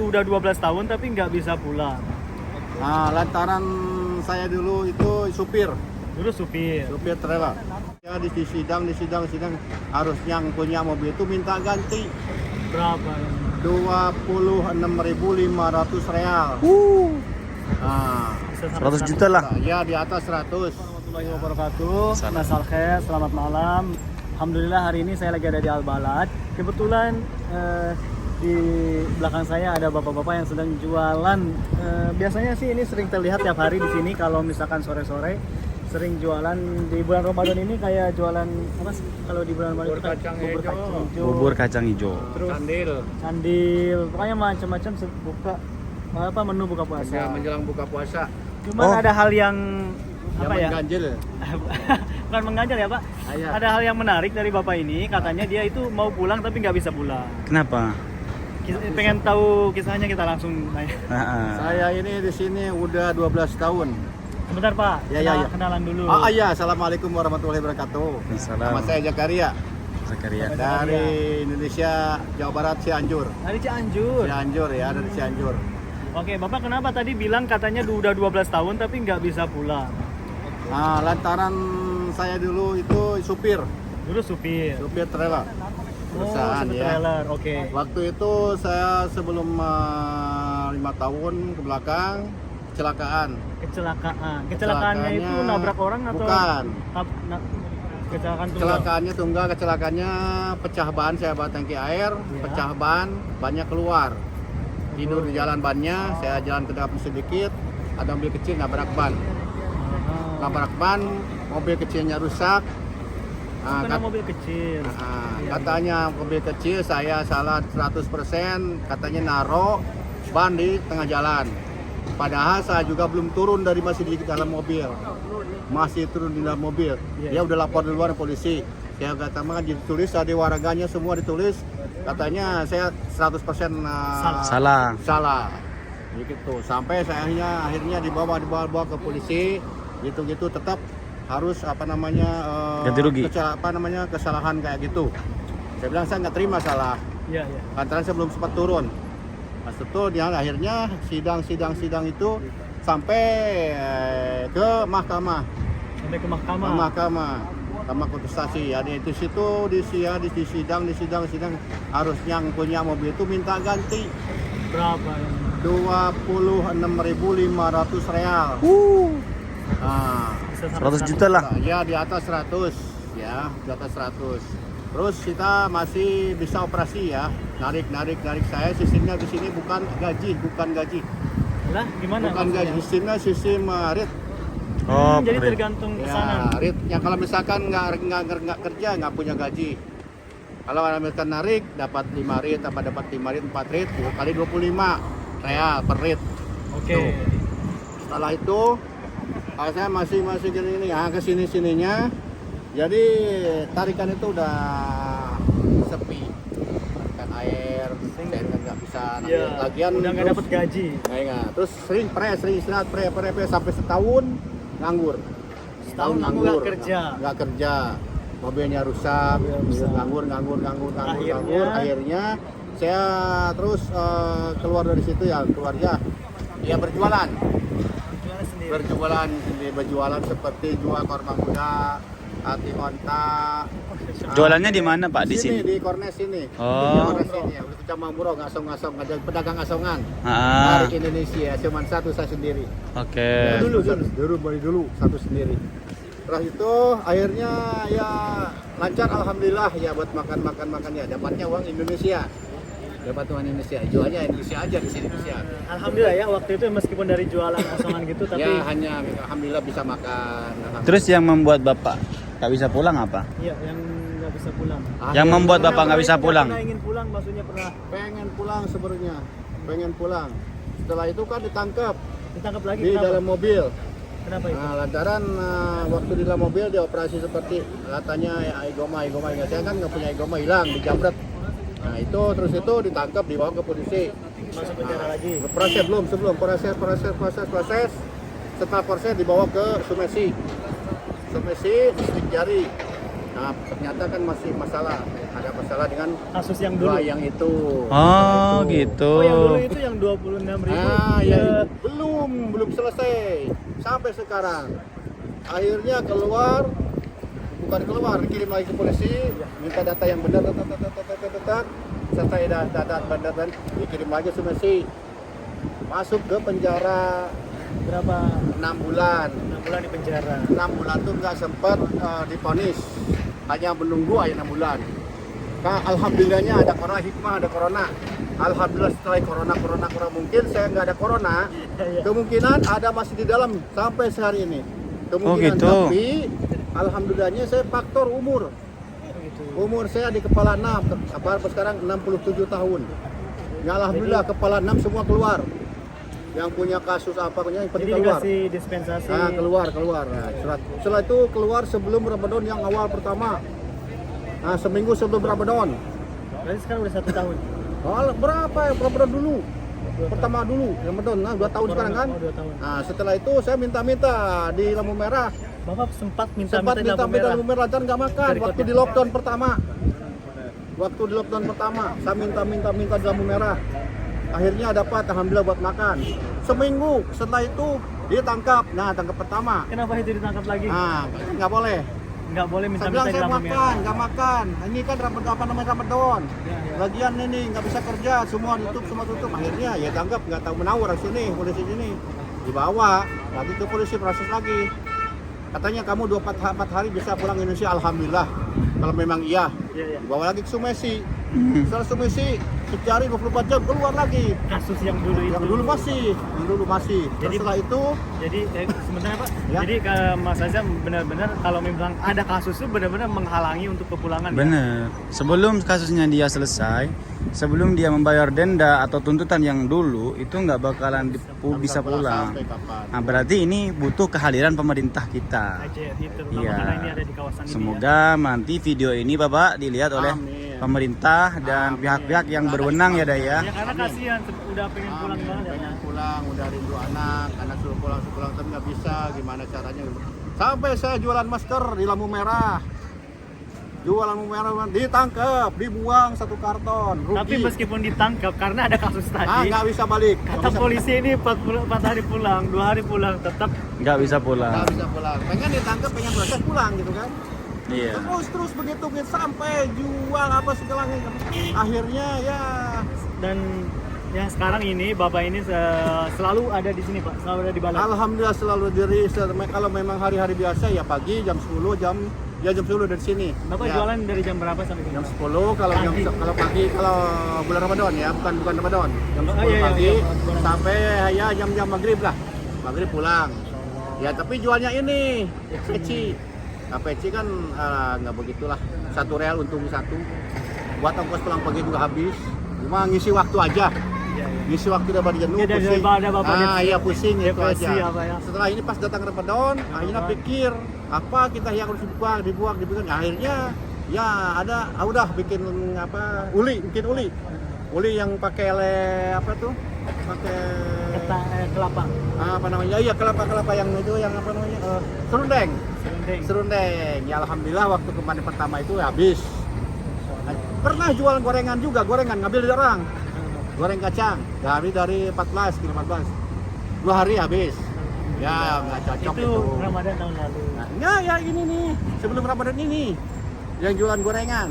udah 12 tahun tapi nggak bisa pulang. Nah, lantaran saya dulu itu supir Dulu supir. trailer. Ya di sidang harusnya yang punya mobil itu minta ganti Berapa? 26.500 real. Nah, 100 juta lah. ya di atas 100. Warahmatullahi wabarakatuh. Nasal khair, selamat malam. Alhamdulillah hari ini saya lagi ada di Al-Balad. Kebetulan di belakang saya ada bapak-bapak yang sedang jualan. Biasanya sih ini sering terlihat tiap hari di sini kalau misalkan sore-sore sering jualan di bulan Ramadan ini kayak jualan apa sih kalau di bulan Ramadan itu kayak Bubur kacang hijau. terus Candil candil, pokoknya macam-macam buka apa menu buka ya, puasa. menjelang buka puasa. Cuman ada hal yang apa ya? Mengganjil. Bukan mengganjal ya Pak. Iya. Ada hal yang menarik dari Bapak ini, katanya dia itu mau pulang tapi nggak bisa pulang. Kenapa? Pengen tahu kisahnya, kita langsung nanya. Saya ini di sini udah 12 tahun. Sebentar Pak, Ya. kenalan dulu. Iya, assalamualaikum warahmatullahi wabarakatuh. Nama saya Zakaria Zakaria. dari Indonesia, Jawa Barat, Cianjur. Dari Cianjur. Cianjur ya, dari Cianjur. Oke, Bapak kenapa tadi bilang katanya udah 12 tahun tapi nggak bisa pulang? Nah, lantaran saya dulu itu supir Dulu supir. trailer. Perusahaan supir ya. trailer, oke. Waktu itu saya sebelum 5 tahun ke belakang kecelakaan. Kecelakaannya itu nabrak orang atau? Bukan. Kecelakaan tunggal. Kecelakaannya pecah ban, saya bawa tangki air, pecah ban, bannya keluar. Tidur di jalan bannya, saya jalan ke depan sedikit, ada mobil kecil nabrak ban. Nabrak ban, mobil kecilnya rusak. Karena mobil kecil. Katanya mobil kecil, saya salah 100%, katanya naro ban di tengah jalan. Padahal saya juga belum turun masih di dalam mobil. Masih turun di dalam mobil. Dia udah lapor duluan ke polisi. Saya kata ditulis ada warganya semua ditulis. Katanya saya 100% salah. Gitu. Sampai saya akhirnya dibawa ke polisi. Gitu tetap harus ganti rugi. Kesalahan kayak gitu. Saya bilang saya nggak terima salah. Iya. Lantaran saya belum sempat turun. Pas itu dia akhirnya sidang itu sampai ke mahkamah. Sampai ke mahkamah. Mahkamah kontestasi. Ya di situ di sidang harusnya yang punya mobil itu minta ganti Berapa? 26.500 real. Nah, 100 juta lah. ya di atas 100 ya, di atas 100. Terus kita masih bisa operasi ya, narik saya sistemnya di sini bukan gaji. Lah, gimana? Bukan gaji, sistemnya sistem RIT. Jadi tergantung pesanan. Ya, RIT. Yang kalau misalkan nggak kerja nggak punya gaji. Kalau misalkan narik dapat 5 RIT, dapat 5 RIT, 4 RIT, kali 25 real per RIT. Oke. Setelah itu saya masih gini ke sininya. Jadi tarikan itu udah sepi, tarikan air, saya nggak bisa lagian. Udah nggak dapat gaji. Terus sering istirahat sampai setahun nganggur. Setahun nggak kerja. Mobilnya rusak, nganggur. Akhirnya saya terus keluar dari situ ya, berjualan seperti jual korma muda, hati onta. Jualannya di mana Pak? Di sini? Di Kornes ini. Oh. Di Kornes ini ya. Udah Kecamatan Murong, ngasong-ngasong, ada pedagang ngasongan. Ah. Dari Indonesia, cuma satu saya sendiri. Oke. Dulu satu sendiri. Setelah itu akhirnya ya lancar alhamdulillah ya buat makan ya. Dapatnya uang Indonesia. Jualnya Indonesia aja di sini Indonesia. Alhamdulillah ya waktu itu meskipun dari jualan kosongan gitu tapi Ya hanya alhamdulillah bisa makan. Terus yang membuat Bapak nggak bisa pulang apa? iya yang nggak bisa pulang. Yang membuat Bapak nggak bisa pulang? Pernah ingin pulang, maksudnya pernah Pengen pulang sebenarnya. Setelah itu kan ditangkap lagi. di Kenapa? dalam mobil. Kenapa itu? Nah, lantaran waktu di dalam mobil dia operasi seperti katanya ya, igoma. Saya kan nggak punya igoma, hilang, dijamret. Nah terus itu ditangkap, dibawa ke polisi. Masuk penjara lagi. Sebelum proses. Setelah proses dibawa ke Sumesi, distrik Jari. Nah ternyata kan masih masalah. ada masalah dengan Kasus yang dulu. dua yang itu. Oh, gitu. Oh, yang dulu itu yang 26.000. Ah, ya belum selesai sampai sekarang. Akhirnya bukan keluar, dikirim lagi ke polisi, minta data yang benar, selesai data benar dan dikirim lagi Sumesi. Masuk ke penjara Berapa? 6 bulan. 6 bulan di penjara. 6 bulan tuh nggak sempat diponis, hanya menunggu aja 6 bulan. Alhamdulillahnya ada corona, hikmah ada corona. Alhamdulillah setelah corona mungkin saya nggak ada corona, kemungkinan ada masih di dalam sampai sehari ini. Kemungkinan gitu. Tapi alhamdulillahnya saya faktor umur. Umur saya di kepala 6, sekarang 67 tahun. Ya alhamdulillah kepala 6 semua keluar. Yang punya kasus apa yang penting Jadi keluar. dikasih dispensasi. Nah, keluar. Nah, setelah itu keluar sebelum Ramadan yang awal pertama. Nah, seminggu sebelum Ramadan. Berarti sekarang udah 1 tahun. Berapa ya Ramadan dulu? Pertama dulu Ramadan. Nah, 2 tahun sekarang kan? Oh, 2 tahun. Nah, setelah itu saya minta-minta di lampu merah. Bapak sempat minta-minta Lampu merah dan nggak makan Dari waktu kota. di lockdown pertama. Waktu di lockdown pertama, saya minta di lampu merah. Akhirnya dapat, alhamdulillah buat makan. Seminggu setelah itu dia tangkap. Nah, tangkap pertama. Kenapa itu ditangkap lagi? Nah, nggak boleh. Nggak boleh Saya minta-minta bilang di saya lampu merah. nggak makan. Ini kan Ramadan. Ya. Lagian ini nggak bisa kerja, semua tutup. Akhirnya ya tangkap, nggak tahu menawar di sini, polisi sini. Dibawa lagi ke polisi, proses lagi. Katanya kamu 24 hari bisa pulang Indonesia, alhamdulillah. Kalau memang iya, Iya. dibawa lagi ke Sumesi. Setelah Sumesi, dicari 24 jam keluar lagi. Kasus yang dulu itu. Yang dulu masih. Jadi- Setelah itu, Jadi sebenarnya Pak, Ya. jadi Mas Azam benar-benar kalau memang ada kasus itu benar-benar menghalangi untuk kepulangan. ya? Bener. Sebelum kasusnya dia selesai, sebelum dia membayar denda atau tuntutan yang dulu, itu nggak bakalan bisa pulang. sampai kapan? Nah, berarti ini butuh kehadiran pemerintah kita. Aja itu terutama Iya. karena ini ada di kawasan ini. Semoga nanti video ini Bapak dilihat oleh Amin. pemerintah dan Amin. pihak-pihak yang berwenang ya, Daya. Ya karena kasihan udah pengen pulang Amin. banget ya. Pengen pulang, udah rindu anak suruh pulang tapi nggak bisa, gimana caranya? Sampai saya jualan masker di lampu merah, ditangkap, dibuang 1 karton, rugi. Tapi meskipun ditangkap karena ada kasus tadi, nggak bisa balik. kata polisi ini 4 hari pulang, 2 hari pulang tetap. Nggak bisa pulang. Nggak bisa pulang. Pengen ditangkap, pengen proses pulang gitu kan? Iya. Terus begitu sampai jual apa segala akhirnya ya Dan yang sekarang ini Bapak ini selalu ada di sini Pak, selalu ada di Balat. alhamdulillah selalu diri. Kalau memang hari-hari biasa ya pagi jam 10 jam 10 dari sini. Bapak Ya. jualan dari jam berapa sampai Jam jam 10 kalau pagi kalau bulan Ramadan ya, bukan Ramadan. Jam 10 iya, pagi iya, bulan. sampai ya jam maghrib lah. Maghrib pulang. Ya tapi jualnya ini peci. Nah, peci kan nggak begitulah. 1 real untung 1. Buat ongkos pulang pergi juga habis. Cuma ngisi waktu aja. Iya, iya. Ngisi waktu dapat jenuh, Ya, pusing. daripada Bapak Iya pusing itu depresi aja. apa ya. Setelah ini pas datang Ramadan, akhirnya pikir apa kita yang harus dibuang. Akhirnya ya ada, udah bikin bikin uli yang pakai apa tuh? Pakai Kelapa. apa namanya? Iya kelapa yang itu yang apa namanya? Serundeng. Serundeng. Ya alhamdulillah waktu kemarin pertama itu habis. Pernah jual gorengan ngambil dari orang. Goreng kacang dari 14 kilo 14. 2 hari habis. Ya nggak cocok Itu Ramadan tahun lalu. Nah, ya ini nih sebelum Ramadan ini yang jualan gorengan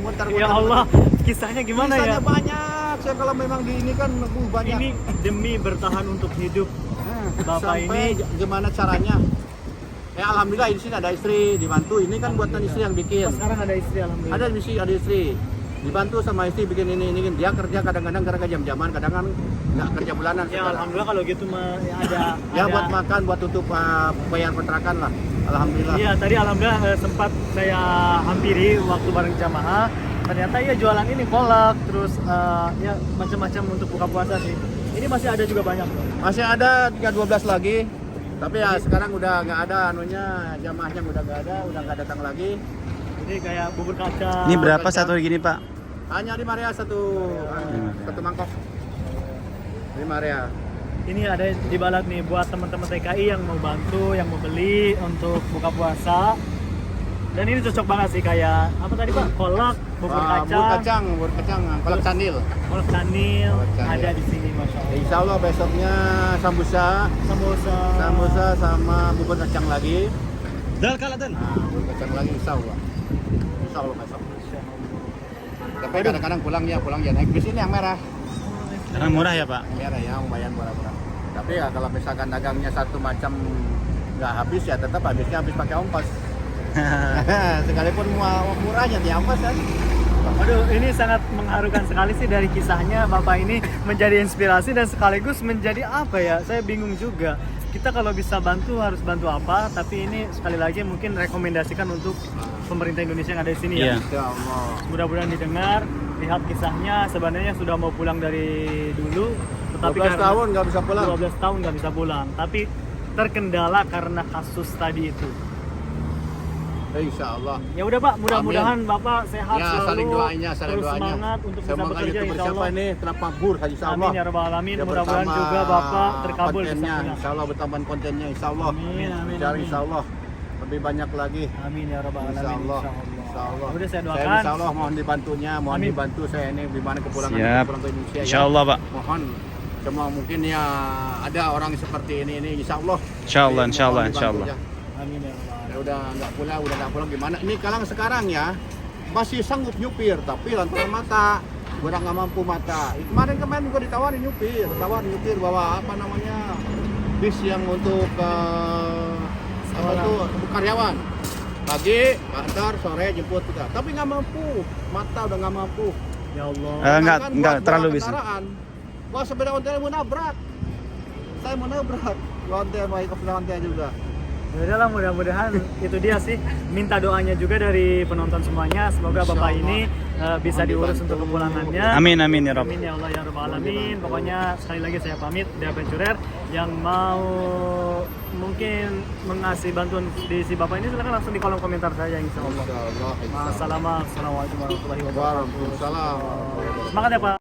muter. Ya Allah, kisahnya gimana Kisahnya ya? banyak. Saya kalau memang di ini kan banyak. Ini demi bertahan untuk hidup. Bapak Sampai ini- gimana caranya? Ya alhamdulillah di sini ada istri dibantu. Ini kan buatan istri yang bikin. Sekarang ada istri alhamdulillah. Ada istri. Dibantu sama istri bikin ini. Dia kerja kadang-kadang karena jam-jaman, kadang-kadang nggak kerja bulanan. Ya sekarang. alhamdulillah kalau gitu ya ada. Ya buat makan, buat tutup bayar kontrakan lah. Alhamdulillah. Iya tadi alhamdulillah sempat saya hampiri waktu bareng jamaah. Ternyata ya jualan ini kolak, terus ya macam-macam untuk buka puasa sih. Ini masih ada juga banyak. Masih ada 12 lagi. Tapi ya sekarang udah nggak ada jamaahnya udah nggak datang lagi. Jadi kayak bubur kacang. Ini berapa satu gini, Pak? Hanya 5 real satu mangkok. 5 real. Ini ada di Balat nih buat teman-teman TKI yang mau bantu, yang mau beli untuk buka puasa. Dan ini cocok banget sih kayak apa tadi Pak? Kolak, bubur kacang, bubur kacang, kolak candil. kolak canil Kolak candil. ada di sini Masya Allah. Insya Allah besoknya sambusa, Samosa. sama bubur kacang lagi. Dal kalatan. Nah, bubur kacang lagi insya Allah besok. Tapi kadang-kadang pulangnya naik bis ini yang merah. Karena murah ya Pak. Merah ya, lumayan murah-murah. Tapi ya kalau misalkan dagangnya satu macam nggak habis ya tetap habisnya habis pakai ongkos. Sekalipun murahnya di ongkos kan. Waduh, ini sangat mengharukan sekali sih dari kisahnya Bapak ini menjadi inspirasi dan sekaligus menjadi apa ya? Saya bingung juga. Kita kalau bisa bantu harus bantu apa? Tapi ini sekali lagi mungkin rekomendasikan untuk pemerintah Indonesia yang ada di sini Iya. ya. Insya Allah. Mudah-mudahan didengar, lihat kisahnya sebenarnya sudah mau pulang dari dulu, tetapi 12 tahun nggak bisa pulang. 12 tahun nggak bisa pulang, tapi terkendala karena kasus tadi itu. Insya Allah. Ya udah Pak, mudah-mudahan Bapak sehat Ya, selalu, saling doanya, saling terus doanya. semangat untuk bisa Semoga bekerja YouTuber insya siapa Allah. ini telah makbul insya Allah. Amin ya rabbal alamin. Dia Mudah-mudahan bertambah juga Bapak terkabul kontennya, bisa insya Allah bertambah kontennya insya Allah. Amin, amin, Cari amin. insya Allah lebih banyak lagi. Amin ya rabbal Insya alamin. Allah. Insya Insya Allah. Udah saya Saya doakan. insya Allah mohon dibantunya, mohon Amin. dibantu saya ini gimana kepulangan Siap. pulang ke Indonesia. Insya Allah Pak. Mohon semua mungkin ya ada orang seperti ini insya Allah. Insya Allah, Mohon insya Allah, dibantu insya Allah. aja. Amin ya rabbal alamin. Ya udah nggak pulang gimana? Ini kalang sekarang ya masih sanggup nyupir tapi lantaran mata udah nggak mampu mata. Kemarin gua ditawarin nyupir bawa apa namanya bis yang untuk apa tuh karyawan pagi antar sore jemput kita tapi nggak mampu mata udah nggak mampu. Ya Allah. Nggak Kan nggak buat terlalu bawa bisa. kendaraan. Wah sepeda ontel mau nabrak. Saya mau nabrak. Ontel baik sepeda ontel juga. Ya udahlah, mudah-mudahan itu dia sih. Minta doanya juga dari penonton semuanya. Semoga Insya Bapak Allah. ini bisa Mohon diurus dibantu. untuk kepulangannya. Amin amin ya Rob. Amin ya Allah ya Rabbal Mohon alamin. dibantu. Pokoknya sekali lagi saya pamit dari Adventurer yang mau mungkin mengasih bantuan di si Bapak ini silakan langsung di kolom komentar saja insya Allah. Insya Allah. Assalamualaikum warahmatullahi wabarakatuh. Waalaikumsalam. Semangat ya Pak.